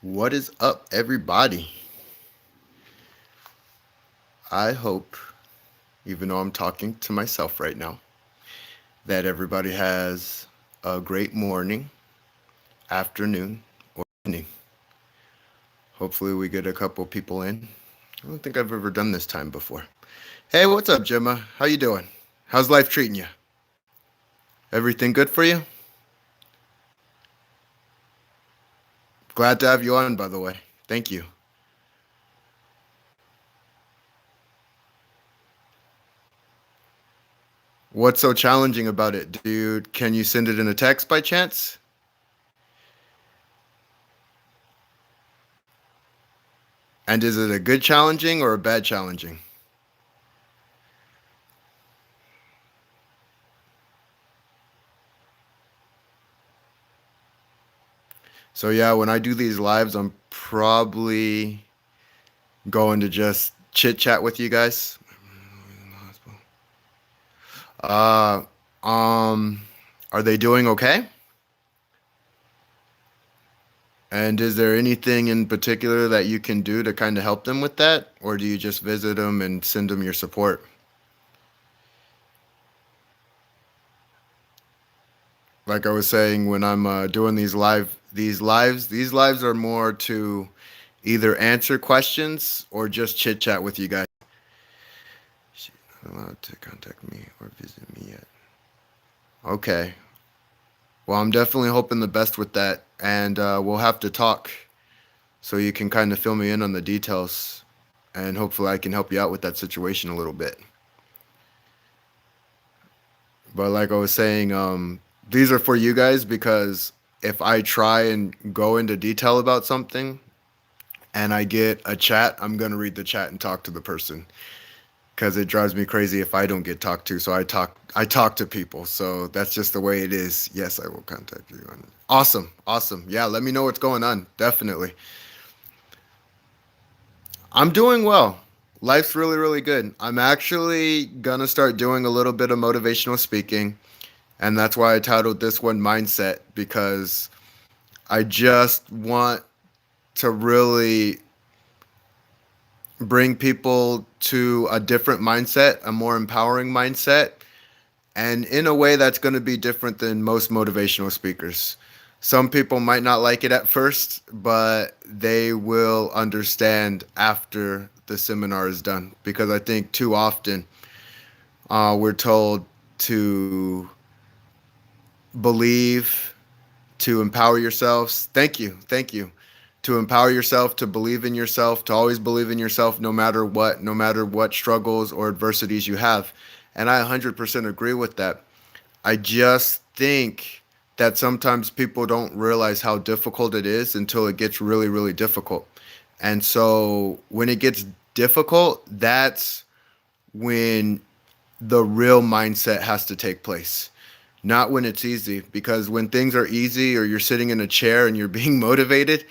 What is up, everybody? I hope, even though I'm talking to myself right now, that everybody has a great morning, afternoon, or evening. Hopefully, we get a couple people in. I don't think I've ever done this time before. Hey, what's up, Gemma? How you doing? How's life treating you? Everything good for you? Glad to have you on, by the way. Thank you. What's so challenging about it, dude? Can you send it in a text by chance? And is it a good challenging or a bad challenging? So yeah, when I do these lives, I'm probably going to just chit chat with you guys. Uh, um, are they doing okay? And is there anything in particular that you can do to kind of help them with that, or do you just visit them and send them your support? Like I was saying, when I'm doing these lives are more to either answer questions or just chit chat with you guys. She's not allowed to contact me or visit me yet. Okay. Well, I'm definitely hoping the best with that, and we'll have to talk so you can kind of fill me in on the details, and hopefully I can help you out with that situation a little bit. But like I was saying, these are for you guys because if I try and go into detail about something and I get a chat, I'm gonna read the chat and talk to the person because it drives me crazy if I don't get talked to. So I talk to people. So that's just the way it is. Yes, I will contact you. Awesome, awesome. Yeah, let me know what's going on. Definitely. I'm doing well. Life's really, really good. I'm actually gonna start doing a little bit of motivational speaking, and that's why I titled this one Mindset because I just want to really bring people to a different mindset, a more empowering mindset, and in a way that's going to be different than most motivational speakers. Some people might not like it at first, but they will understand after the seminar is done because I think too often we're told to believe, to empower yourselves. Thank you. Thank you. To empower yourself, to believe in yourself, to always believe in yourself no matter what struggles or adversities you have. And I 100% agree with that. I just think that sometimes people don't realize how difficult it is until it gets really, really difficult. And so when it gets difficult, that's when the real mindset has to take place. Not when it's easy, because when things are easy or you're sitting in a chair and you're being motivated,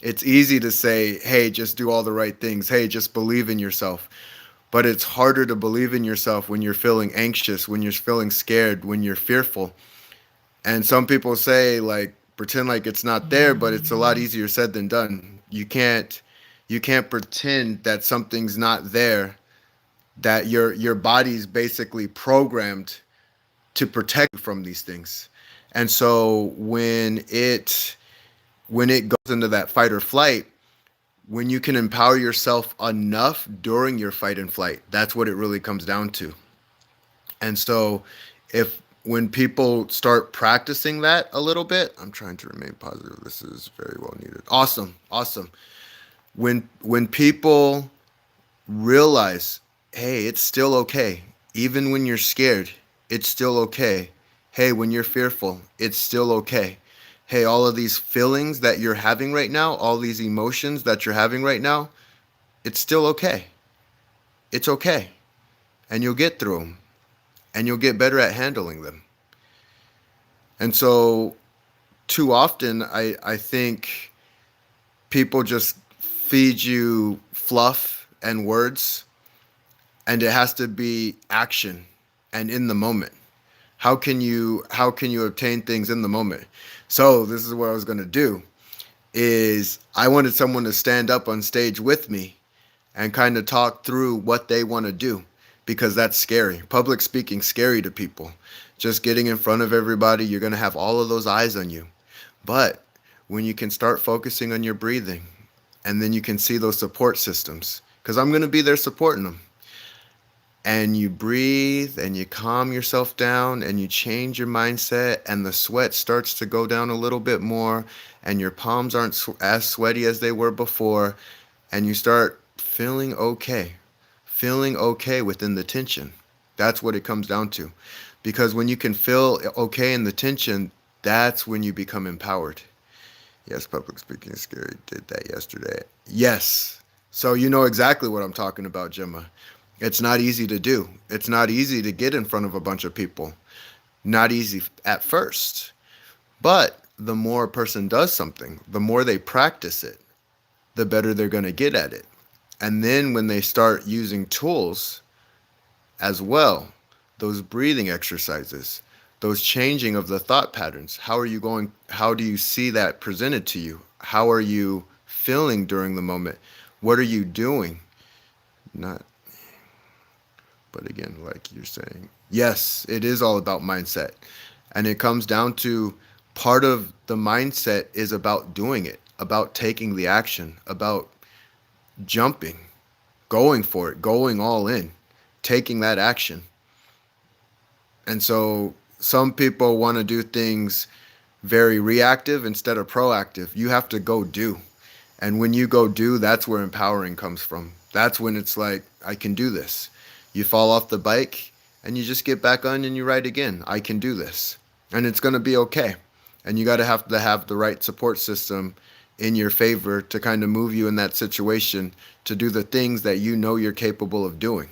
it's easy to say, hey, just do all the right things. Hey, just believe in yourself. But it's harder to believe in yourself when you're feeling anxious, when you're feeling scared, when you're fearful. And some people say like pretend like it's not there, but it's a lot easier said than done. You can't pretend that something's not there, that your body's basically programmed to protect you from these things. And so when it goes into that fight or flight, when you can empower yourself enough during your fight and flight, that's what it really comes down to. And so if when people start practicing that a little bit, I'm trying to remain positive. This is very well needed. Awesome. Awesome. When people realize, hey, it's still okay. Even when you're scared, it's still okay. Hey, when you're fearful, it's still okay. Hey, all of these feelings that you're having right now, all these emotions that you're having right now, it's still okay. It's okay. And you'll get through them and you'll get better at handling them. And so, too often, I think people just feed you fluff and words, and it has to be action and in the moment. How can you obtain things in the moment? So this is what I was going to do. is I wanted someone to stand up on stage with me and kind of talk through what they want to do, because that's scary. Public speaking scary to people. Just getting in front of everybody, you're going to have all of those eyes on you. But when you can start focusing on your breathing, and then you can see those support systems, because I'm going to be there supporting them, and you breathe and you calm yourself down and you change your mindset, and the sweat starts to go down a little bit more, and your palms aren't as sweaty as they were before, and you start feeling okay within the tension. That's what it comes down to. Because when you can feel okay in the tension, that's when you become empowered. Yes, public speaking is scary. Did that yesterday. Yes. So you know exactly what I'm talking about, Gemma. It's not easy to do. It's not easy to get in front of a bunch of people. Not easy at first. But the more a person does something, the more they practice it, the better they're going to get at it. And then when they start using tools as well, those breathing exercises, those changing of the thought patterns, how do you see that presented to you? How are you feeling during the moment? What are you doing? Not, but again, like you're saying, yes, it is all about mindset. And it comes down to part of the mindset is about doing it, about taking the action, about jumping, going for it, going all in, taking that action. And so some people want to do things very reactive instead of proactive. You have to go do. And when you go do, that's where empowering comes from. That's when it's like, I can do this. You fall off the bike and you just get back on and you ride again. I can do this. And it's going to be okay. And you got to have the right support system in your favor to kind of move you in that situation to do the things that you know you're capable of doing.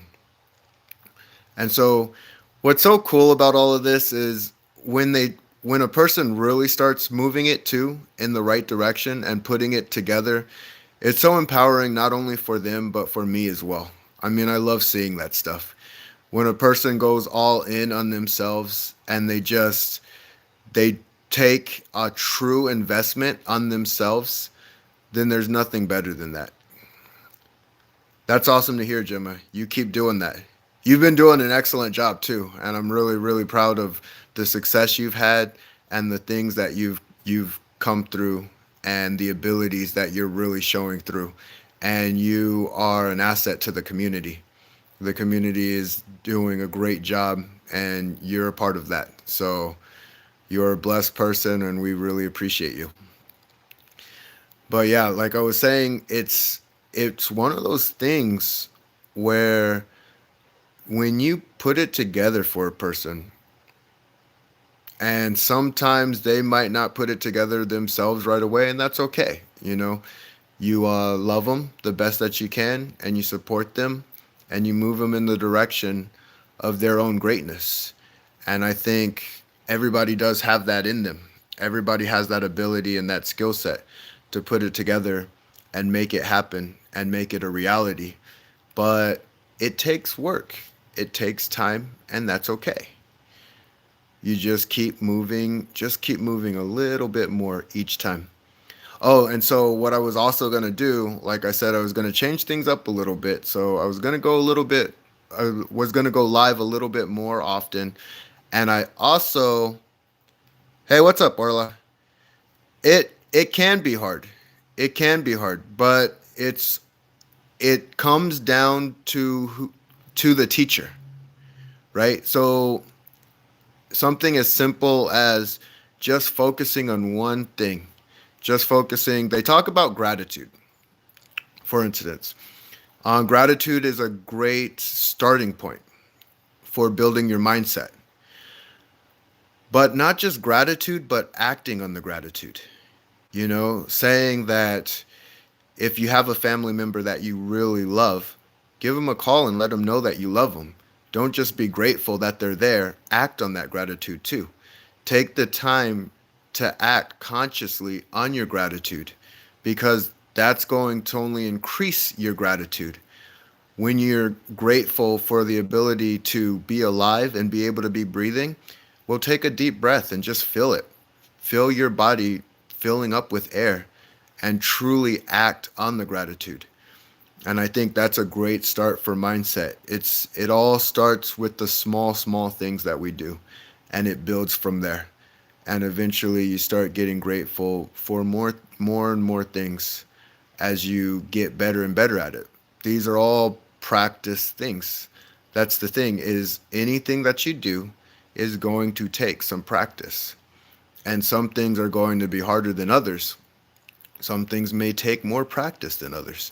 And so what's so cool about all of this is when a person really starts moving it too in the right direction and putting it together, it's so empowering not only for them but for me as well. I mean, I love seeing that stuff. When a person goes all in on themselves and they take a true investment on themselves, then there's nothing better than that. That's awesome to hear, Gemma. You keep doing that. You've been doing an excellent job too, and I'm really, really proud of the success you've had and the things that you've come through and the abilities that you're really showing through. And you are an asset to the community. The community is doing a great job, and you're a part of that. So you're a blessed person, and we really appreciate you. But yeah, like I was saying, it's one of those things where when you put it together for a person, and sometimes they might not put it together themselves right away, and that's okay. You love them the best that you can, and you support them, and you move them in the direction of their own greatness. And I think everybody does have that in them. Everybody has that ability and that skill set to put it together and make it happen and make it a reality. But it takes work, it takes time, and that's okay. You just keep moving a little bit more each time. Oh, and so what I was also going to do, like I said, I was going to change things up a little bit. So I was going to go live a little bit more often. And I also, hey, what's up, Orla? It can be hard. It can be hard, but it comes down to the teacher, right? So something as simple as just focusing on one thing. They talk about gratitude, for instance. Gratitude is a great starting point for building your mindset. But not just gratitude, but acting on the gratitude. Saying that if you have a family member that you really love, give them a call and let them know that you love them. Don't just be grateful that they're there. Act on that gratitude too. Take the time to act consciously on your gratitude, because that's going to only increase your gratitude. When you're grateful for the ability to be alive and be able to be breathing, take a deep breath and just feel it. Feel your body filling up with air, and truly act on the gratitude. And I think that's a great start for mindset. It all starts with the small things that we do, and it builds from there. And eventually you start getting grateful for more and more things as you get better and better at it. These are all practice things. That's the thing, is anything that you do is going to take some practice. And some things are going to be harder than others. Some things may take more practice than others.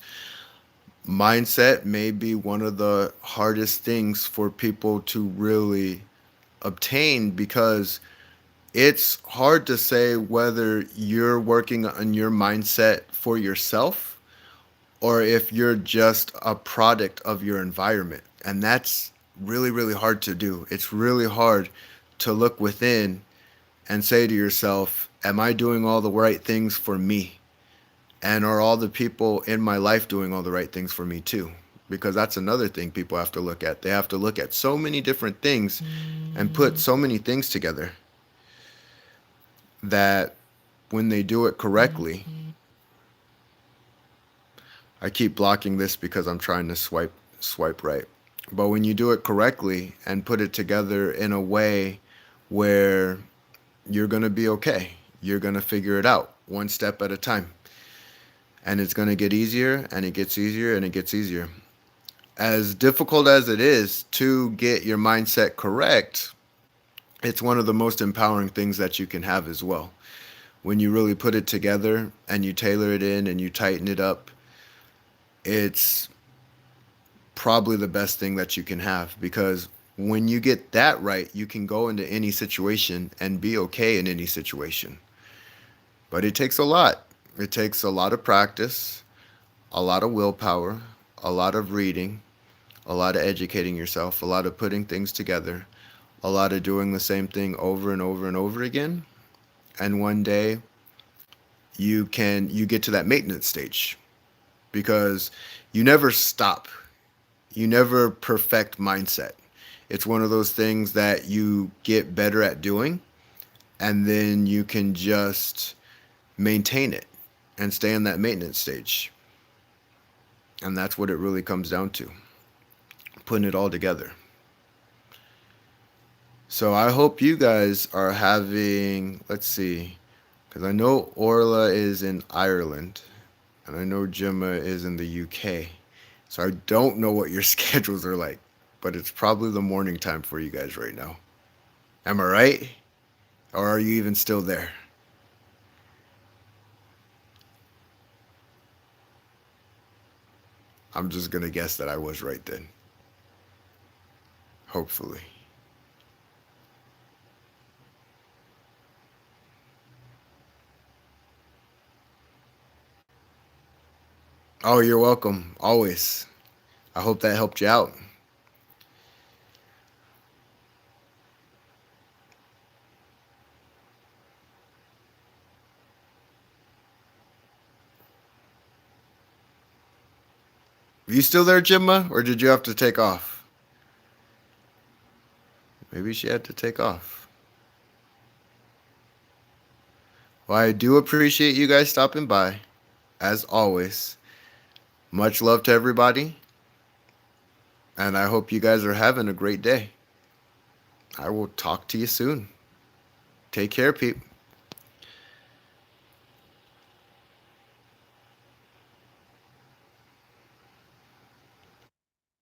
Mindset may be one of the hardest things for people to really obtain, because it's hard to say whether you're working on your mindset for yourself or if you're just a product of your environment. And that's really, really hard to do. It's really hard to look within and say to yourself, am I doing all the right things for me? And are all the people in my life doing all the right things for me too? Because that's another thing people have to look at. They have to look at so many different things and put so many things together that when they do it correctly, I keep blocking this because I'm trying to swipe right. But when you do it correctly and put it together in a way where you're going to be okay, you're going to figure it out one step at a time. And it's going to get easier, and it gets easier, and it gets easier. As difficult as it is to get your mindset correct, it's one of the most empowering things that you can have as well. When you really put it together and you tailor it in and you tighten it up, it's probably the best thing that you can have, because when you get that right, you can go into any situation and be okay in any situation. But it takes a lot. It takes a lot of practice, a lot of willpower, a lot of reading, a lot of educating yourself, a lot of putting things together, a lot of doing the same thing over and over and over again. And one day you get to that maintenance stage, because you never stop. You never perfect mindset. It's one of those things that you get better at doing, and then you can just maintain it and stay in that maintenance stage. And that's what it really comes down to, putting it all together. So I hope you guys are having, let's see, because I know Orla is in Ireland and I know Gemma is in the UK. So I don't know what your schedules are like, but it's probably the morning time for you guys right now. Am I right? Or are you even still there? I'm just going to guess that I was right then. Hopefully. Oh, you're welcome. Always. I hope that helped you out. Are you still there, Gemma? Or did you have to take off? Maybe she had to take off. Well, I do appreciate you guys stopping by, as always. Much love to everybody, and I hope you guys are having a great day. I will talk to you soon. Take care, peep.